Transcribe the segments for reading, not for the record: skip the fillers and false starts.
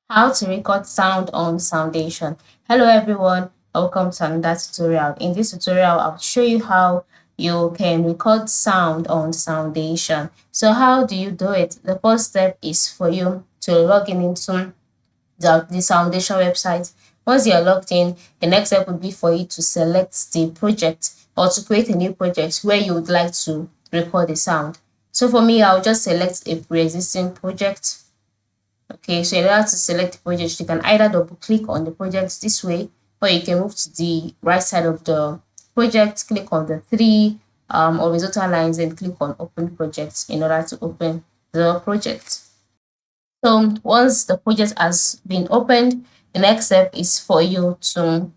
How to record sound on Soundation. Hello everyone, welcome to another tutorial. In this tutorial, I'll show you how you can record sound on Soundation. So how do you do it? The first step is for you to log in into the Soundation website. Once you're logged in, the next step would be for you to select the project or to create a new project where you would like to record the sound. So for me, I'll just select a pre-existing project. Okay, so in order to select the project, you can either double click on the project this way, or you can move to the right side of the project, click on the three horizontal lines and click on open project in order to open the project. So once the project has been opened, the next step is for you to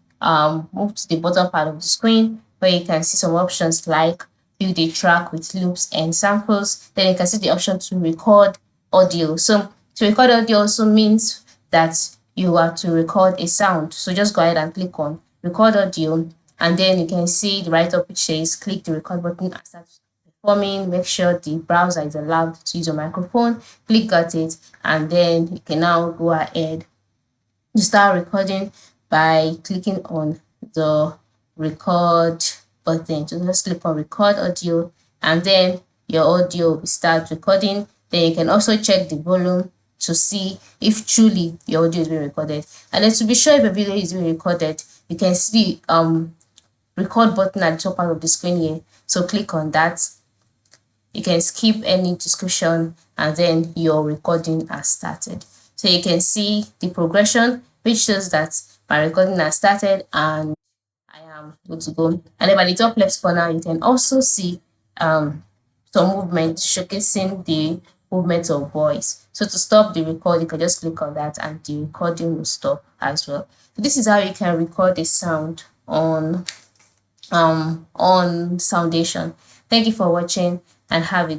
move to the bottom part of the screen where you can see some options like build a track with loops and samples. Then you can see the option to record audio. So to record audio also means that you are to record a sound. So just go ahead and click on record audio, and then you can see the right up which says click the record button and start performing. Make sure the browser is allowed to use your microphone. Click at it, and then you can now go ahead to start recording by clicking on the record button. So just click on record audio, and then your audio will start recording. Then you can also check the volume to see if truly your audio is being recorded. And then to be sure if your video is being recorded, you can see record button at the top part of the screen here. So click on that. You can skip any description, and then your recording has started. So you can see the progression which shows that my recording has started and I am good to go. And then by the top left corner, you can also see some movement showcasing the movement of voice. So to stop the record, you can just click on that and the recording will stop as well. So this is how you can record a sound on Soundation. Thank you for watching and have a